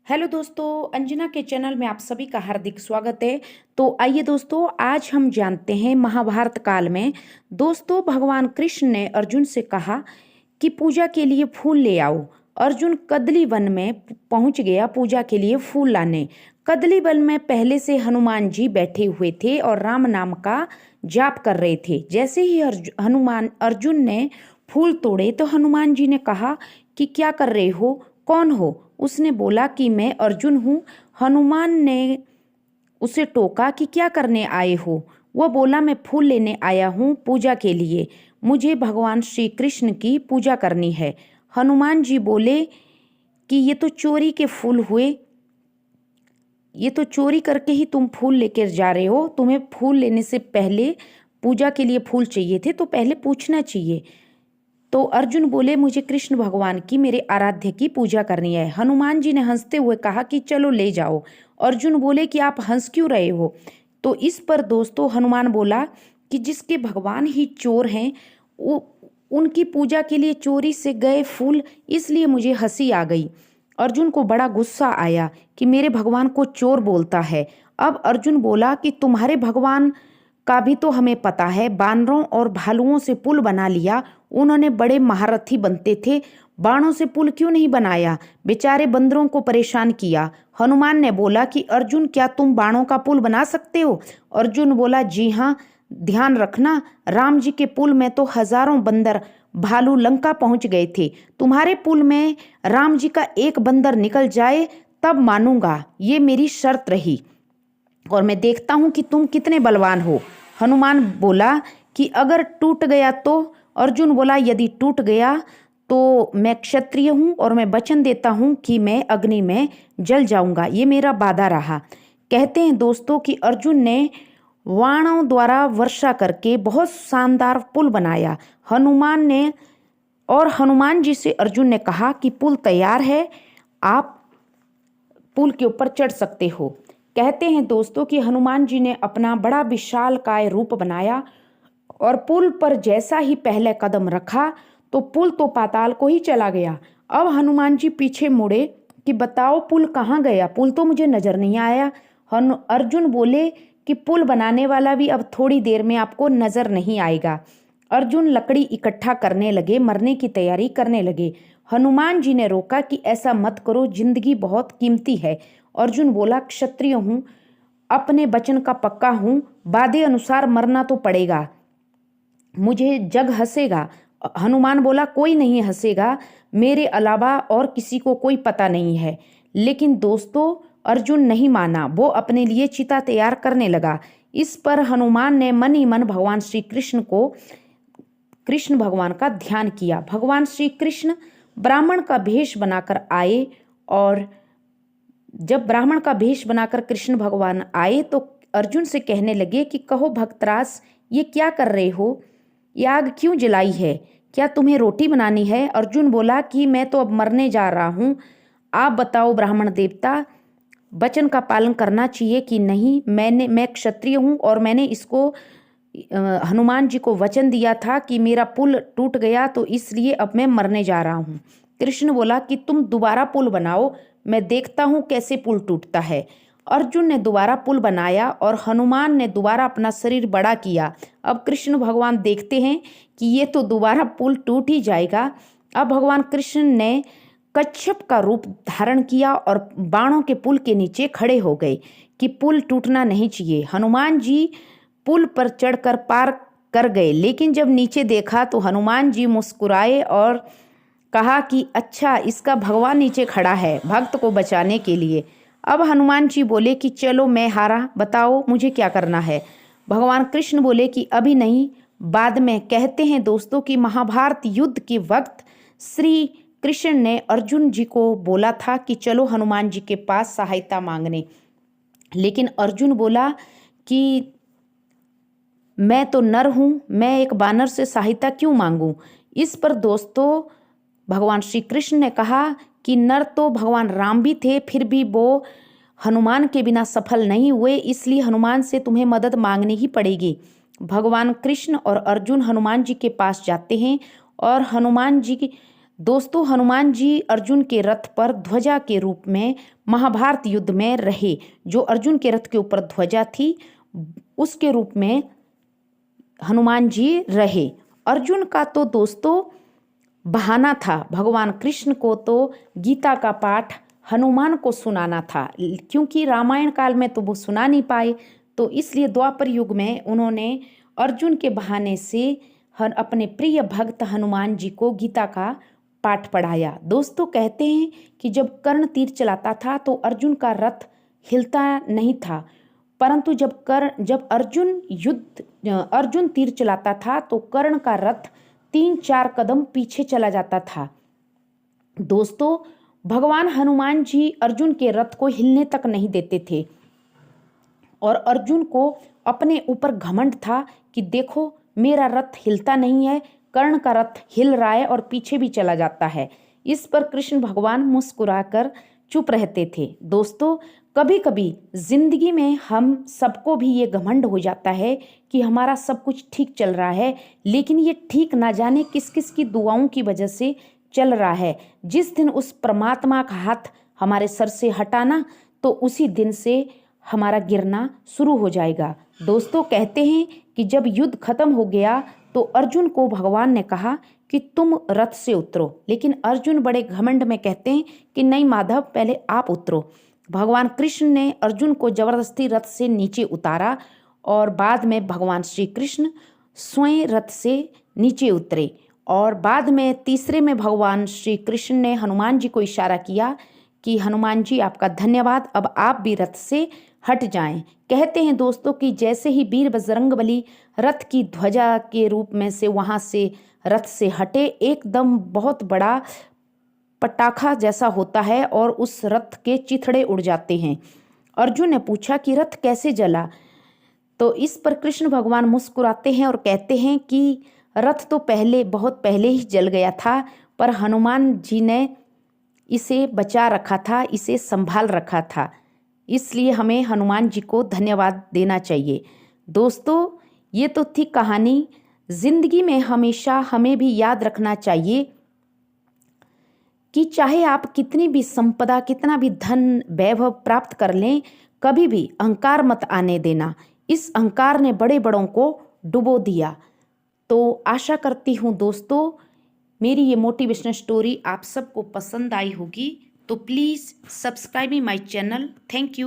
Hello दोस्तों, अंजना के channel में आप सभी का हार्दिक स्वागत है। तो आइए दोस्तों, आज हम जानते हैं महाभारत काल में दोस्तों भगवान कृष्ण ने अर्जुन से कहा कि पूजा के लिए फूल ले आओ। अर्जुन कदली वन में पहुंच गया पूजा के लिए फूल लाने। कदली वन में पहले से हनुमान जी बैठे हुए थे और राम नाम का जाप कर रहे थे। जैसे ही अर्जुन ने फूल तोड़े तो हनुमान जी ने कहा कि क्या कर रहे हो, कौन हो। उसने बोला कि मैं अर्जुन हूँ। हनुमान ने उसे टोका कि क्या करने आए हो। वह बोला मैं फूल लेने आया हूँ पूजा के लिए, मुझे भगवान श्री कृष्ण की पूजा करनी है। हनुमान जी बोले कि ये तो चोरी के फूल हुए, ये तो चोरी करके ही तुम फूल लेकर जा रहे हो। तुम्हें फूल लेने से पहले पूजा के लिए फूल चाहिए थे तो पहले पूछना चाहिए। तो अर्जुन बोले मुझे कृष्ण भगवान की, मेरे आराध्य की पूजा करनी है। हनुमान जी ने हंसते हुए कहा कि चलो ले जाओ। अर्जुन बोले कि आप हंस क्यों रहे हो। तो इस पर दोस्तों हनुमान बोला कि जिसके भगवान ही चोर हैं, वो उनकी पूजा के लिए चोरी से गए फूल, इसलिए मुझे हंसी आ गई। अर्जुन को बड़ा गुस्सा आया कि मेरे भगवान को चोर बोलता है। अब अर्जुन बोला कि तुम्हारे भगवान का भी तो हमें पता है, बानरों और भालुओं से पुल बना लिया। उन्होंने बड़े महारथी बनते थे, बाणों से पुल क्यों नहीं बनाया, बेचारे बंदरों को परेशान किया। हनुमान ने बोला कि अर्जुन क्या तुम बाणों का पुल बना सकते हो। अर्जुन बोला जी हाँ, ध्यान रखना राम जी के पुल में तो हजारों बंदर भालू लंका पहुंच गए थे। तुम्हारे पुल में राम जी का एक बंदर निकल जाए तब मानूंगा, ये मेरी शर्त रही और मैं देखता हूं कि तुम कितने बलवान हो। हनुमान बोला कि अगर टूट गया तो। अर्जुन बोला यदि टूट गया तो मैं क्षत्रिय हूं और मैं वचन देता हूं कि मैं अग्नि में जल जाऊंगा, ये मेरा वादा रहा। कहते हैं दोस्तों कि अर्जुन ने वाणों द्वारा वर्षा करके बहुत शानदार पुल बनाया। हनुमान जी से अर्जुन ने कहा कि पुल तैयार है, आप पुल के ऊपर चढ़ सकते हो। कहते हैं दोस्तों कि हनुमान जी ने अपना बड़ा विशालकाय रूप बनाया और पुल पर जैसा ही पहले कदम रखा तो पुल तो पाताल को ही चला गया। अब हनुमान जी पीछे मुड़े कि बताओ पुल कहाँ गया, पुल तो मुझे नजर नहीं आया। अर्जुन बोले कि पुल बनाने वाला भी अब थोड़ी देर में आपको नजर नहीं आएगा। अर्जुन लकड़ी इकट्ठा करने लगे, मरने की तैयारी करने लगे। हनुमान जी ने रोका कि ऐसा मत करो, जिंदगी बहुत कीमती है। अर्जुन बोला क्षत्रिय हूं, अपने वचन का पक्का हूं, वादे अनुसार मरना तो पड़ेगा, मुझे जग हंसेगा। हनुमान बोला कोई नहीं हंसेगा, मेरे अलावा और किसी को कोई पता नहीं है। लेकिन दोस्तों अर्जुन नहीं माना, वो अपने लिए चिता तैयार करने लगा। इस पर हनुमान ने मन ही मन भगवान श्री कृष्ण को, कृष्ण भगवान का ध्यान किया। भगवान श्री कृष्ण ब्राह्मण का भेष बनाकर आए और जब ब्राह्मण का भेष बनाकर कृष्ण भगवान आए तो अर्जुन से कहने लगे कि कहो भक्तराज, ये क्या कर रहे हो, ये आग क्यों जलाई है, क्या तुम्हें रोटी बनानी है। अर्जुन बोला कि मैं तो अब मरने जा रहा हूँ, आप बताओ ब्राह्मण देवता, वचन का पालन करना चाहिए कि नहीं। मैं क्षत्रिय हूँ और मैंने इसको हनुमान जी को वचन दिया था कि मेरा पुल टूट गया तो इसलिए अब मैं मरने जा रहा हूँ। कृष्ण बोला कि तुम दोबारा पुल बनाओ, मैं देखता हूँ कैसे पुल टूटता है। अर्जुन ने दोबारा पुल बनाया और हनुमान ने दोबारा अपना शरीर बड़ा किया। अब कृष्ण भगवान देखते हैं कि ये तो दोबारा पुल टूट ही जाएगा। अब भगवान कृष्ण ने कच्छप का रूप धारण किया और बाणों के पुल के नीचे खड़े हो गए कि पुल टूटना नहीं चाहिए। हनुमान जी पुल पर चढ़कर पार कर गए, लेकिन जब नीचे देखा तो हनुमान जी मुस्कुराए और कहा कि अच्छा, इसका भगवान नीचे खड़ा है भक्त को बचाने के लिए। अब हनुमान जी बोले कि चलो मैं हारा, बताओ मुझे क्या करना है। भगवान कृष्ण बोले कि अभी नहीं, बाद में। कहते हैं दोस्तों कि महाभारत युद्ध के वक्त श्री कृष्ण ने अर्जुन जी को बोला था कि चलो हनुमान जी के पास सहायता मांगने, लेकिन अर्जुन बोला कि मैं तो नर हूं, मैं एक बानर से सहायता क्यों मांगूं। इस पर दोस्तों भगवान श्री कृष्ण ने कहा कि नर तो भगवान राम भी थे, फिर भी वो हनुमान के बिना सफल नहीं हुए, इसलिए हनुमान से तुम्हें मदद मांगनी ही पड़ेगी। भगवान कृष्ण और अर्जुन हनुमान जी के पास जाते हैं और हनुमान जी दोस्तों, हनुमान जी अर्जुन के रथ पर ध्वजा के रूप में महाभारत युद्ध में रहे। जो अर्जुन के रथ के ऊपर ध्वजा थी उसके रूप में हनुमान जी रहे। अर्जुन का तो दोस्तों बहाना था, भगवान कृष्ण को तो गीता का पाठ हनुमान को सुनाना था, क्योंकि रामायण काल में तो वो सुना नहीं पाए, तो इसलिए द्वापर युग में उन्होंने अर्जुन के बहाने से अपने प्रिय भक्त हनुमान जी को गीता का पाठ पढ़ाया। दोस्तों, कहते हैं कि जब कर्ण तीर चलाता था तो अर्जुन का रथ हिलता नहीं था, परंतु जब अर्जुन तीर चलाता था तो कर्ण का रथ 3-4 कदम पीछे चला जाता था। दोस्तों, भगवान हनुमान जी अर्जुन के रथ को हिलने तक नहीं देते थे और अर्जुन को अपने ऊपर घमंड था कि देखो मेरा रथ हिलता नहीं है, कर्ण का रथ हिल रहा है और पीछे भी चला जाता है। इस पर कृष्ण भगवान मुस्कुराकर चुप रहते थे। दोस्तों, कभी कभी जिंदगी में हम सबको भी ये घमंड हो जाता है कि हमारा सब कुछ ठीक चल रहा है, लेकिन ये ठीक ना जाने किस किस की दुआओं की वजह से चल रहा है। जिस दिन उस परमात्मा का हाथ हमारे सर से हटाना तो उसी दिन से हमारा गिरना शुरू हो जाएगा। दोस्तों, कहते हैं कि जब युद्ध खत्म हो गया तो अर्जुन को भगवान ने कहा कि तुम रथ से उतरो, लेकिन अर्जुन बड़े घमंड में कहते हैं कि नहीं माधव, पहले आप उतरो। भगवान कृष्ण ने अर्जुन को जबरदस्ती रथ से नीचे उतारा और बाद में भगवान श्री कृष्ण स्वयं रथ से नीचे उतरे और बाद में तीसरे में भगवान श्री कृष्ण ने हनुमान जी को इशारा किया कि हनुमान जी आपका धन्यवाद, अब आप भी रथ से हट जाएं। कहते हैं दोस्तों कि जैसे ही वीर बजरंगबली रथ की ध्वजा के रूप में से वहां से रथ से हटे, एकदम बहुत बड़ा पटाखा जैसा होता है और उस रथ के चिथड़े उड़ जाते हैं। अर्जुन ने पूछा कि रथ कैसे जला, तो इस पर कृष्ण भगवान मुस्कुराते हैं और कहते हैं कि रथ तो बहुत पहले ही जल गया था, पर हनुमान जी ने इसे बचा रखा था, इसे संभाल रखा था, इसलिए हमें हनुमान जी को धन्यवाद देना चाहिए। दोस्तों, ये तो थी कहानी। जिंदगी में हमेशा हमें भी याद रखना चाहिए कि चाहे आप कितनी भी संपदा, कितना भी धन वैभव प्राप्त कर लें, कभी भी अहंकार मत आने देना। इस अहंकार ने बड़े बड़ों को डुबो दिया। तो आशा करती हूँ दोस्तों मेरी ये मोटिवेशनल स्टोरी आप सबको पसंद आई होगी। तो please subscribe my channel. Thank you.